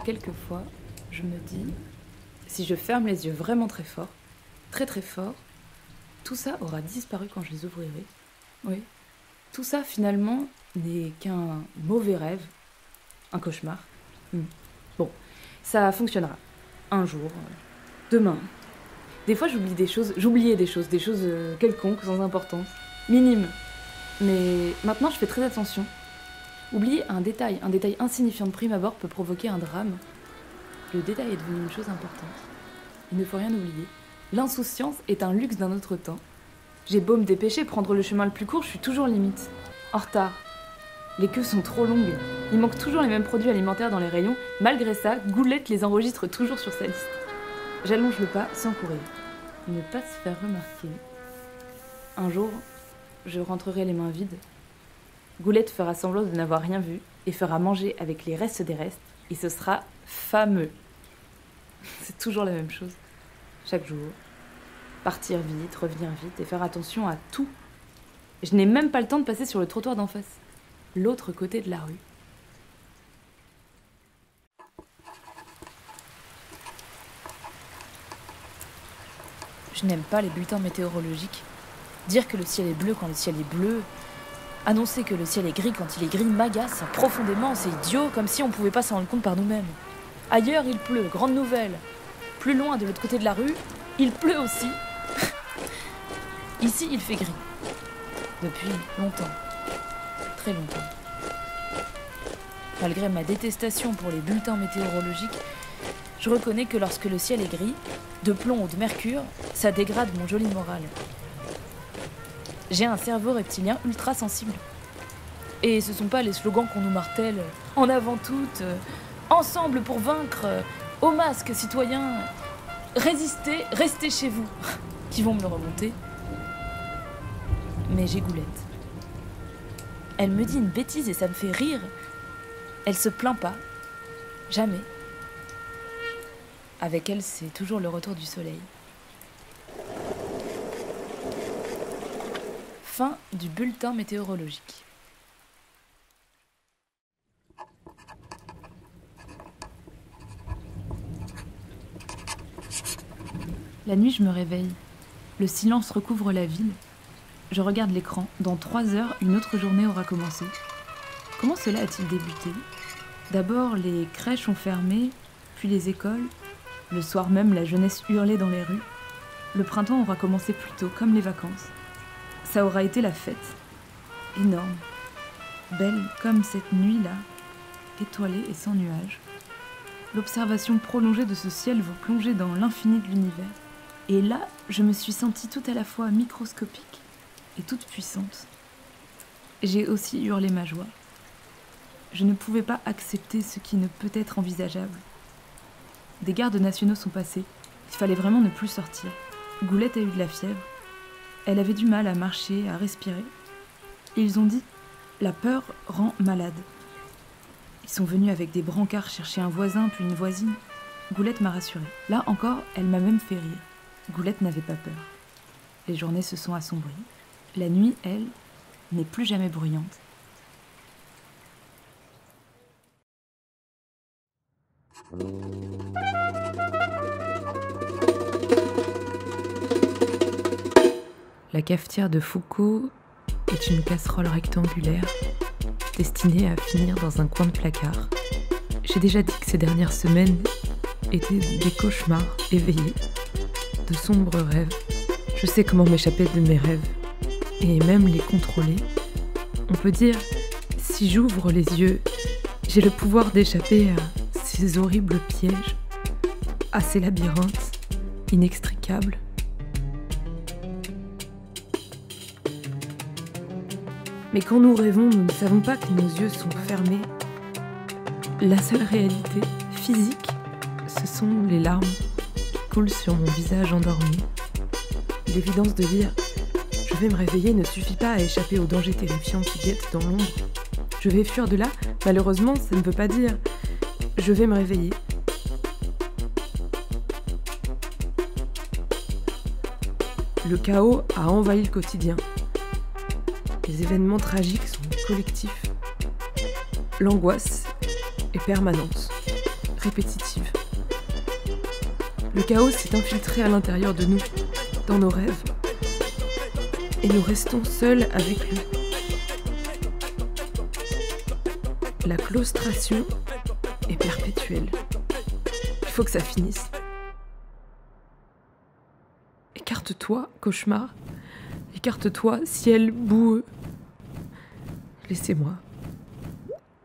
Quelquefois, je me dis, si je ferme les yeux vraiment très fort, très très fort, tout ça aura disparu quand je les ouvrirai. Oui, tout ça finalement n'est qu'un mauvais rêve, un cauchemar. Bon, ça fonctionnera. Un jour, demain. Des fois j'oubliais des choses quelconques, sans importance, minimes. Mais maintenant je fais très attention. Oublier un détail insignifiant de prime abord peut provoquer un drame. Le détail est devenu une chose importante. Il ne faut rien oublier. L'insouciance est un luxe d'un autre temps. J'ai beau me dépêcher, prendre le chemin le plus court, je suis toujours limite. En retard. Les queues sont trop longues. Il manque toujours les mêmes produits alimentaires dans les rayons. Malgré ça, Goulette les enregistre toujours sur sa liste. J'allonge le pas sans courir. Ne pas se faire remarquer. Un jour, je rentrerai les mains vides. Goulette fera semblant de n'avoir rien vu et fera manger avec les restes des restes, et ce sera fameux. C'est toujours la même chose. Chaque jour. Partir vite, revenir vite et faire attention à tout. Je n'ai même pas le temps de passer sur le trottoir d'en face. L'autre côté de la rue. Je n'aime pas les bulletins météorologiques. Dire que le ciel est bleu quand le ciel est bleu, annoncer que le ciel est gris quand il est gris m'agace profondément, c'est idiot, comme si on ne pouvait pas s'en rendre compte par nous-mêmes. Ailleurs, il pleut, grande nouvelle. Plus loin, de l'autre côté de la rue, il pleut aussi. Ici, il fait gris. Depuis longtemps. Très longtemps. Malgré ma détestation pour les bulletins météorologiques, je reconnais que lorsque le ciel est gris, de plomb ou de mercure, ça dégrade mon joli moral. J'ai un cerveau reptilien ultra sensible. Et ce sont pas les slogans qu'on nous martèle « En avant toutes »,« Ensemble pour vaincre »,« Au masque, citoyens »,« Résistez, restez chez vous » qui vont me le remonter. Mais j'ai Goulette. Elle me dit une bêtise et ça me fait rire. Elle se plaint pas. Jamais. Avec elle, c'est toujours le retour du soleil. Fin du bulletin météorologique. La nuit, je me réveille. Le silence recouvre la ville. Je regarde l'écran. Dans 3 heures, une autre journée aura commencé. Comment cela a-t-il débuté ? D'abord, les crèches ont fermé, puis les écoles. Le soir même, la jeunesse hurlait dans les rues. Le printemps aura commencé plus tôt, comme les vacances. Ça aura été la fête. Énorme. Belle comme cette nuit-là, étoilée et sans nuages. L'observation prolongée de ce ciel vous plongeait dans l'infini de l'univers. Et là, je me suis sentie tout à la fois microscopique et toute puissante. J'ai aussi hurlé ma joie. Je ne pouvais pas accepter ce qui ne peut être envisageable. Des gardes nationaux sont passés. Il fallait vraiment ne plus sortir. Goulette a eu de la fièvre. Elle avait du mal à marcher, à respirer. Et ils ont dit « La peur rend malade ». Ils sont venus avec des brancards chercher un voisin puis une voisine. Goulette m'a rassurée. Là encore, elle m'a même fait rire. Goulette n'avait pas peur. Les journées se sont assombries. La nuit, elle, n'est plus jamais bruyante. La cafetière de Foucault est une casserole rectangulaire destinée à finir dans un coin de placard. J'ai déjà dit que ces dernières semaines étaient des cauchemars éveillés, de sombres rêves. Je sais comment m'échapper de mes rêves et même les contrôler. On peut dire, si j'ouvre les yeux, j'ai le pouvoir d'échapper à ces horribles pièges, à ces labyrinthes inextricables. Mais quand nous rêvons, nous ne savons pas que nos yeux sont fermés. La seule réalité physique, ce sont les larmes qui coulent sur mon visage endormi. L'évidence de dire « je vais me réveiller » ne suffit pas à échapper aux dangers terrifiants qui guettent dans l'ombre. Je vais fuir de là, malheureusement, ça ne veut pas dire « je vais me réveiller ». Le chaos a envahi le quotidien. Les événements tragiques sont collectifs. L'angoisse est permanente, répétitive. Le chaos s'est infiltré à l'intérieur de nous, dans nos rêves. Et nous restons seuls avec lui. La claustration est perpétuelle. Il faut que ça finisse. Écarte-toi, cauchemar. Écarte-toi, ciel boueux. Laissez-moi.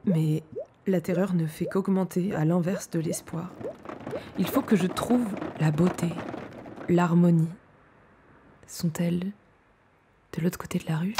Mais la terreur ne fait qu'augmenter à l'inverse de l'espoir. Il faut que je trouve la beauté, l'harmonie. Sont-elles de l'autre côté de la rue ?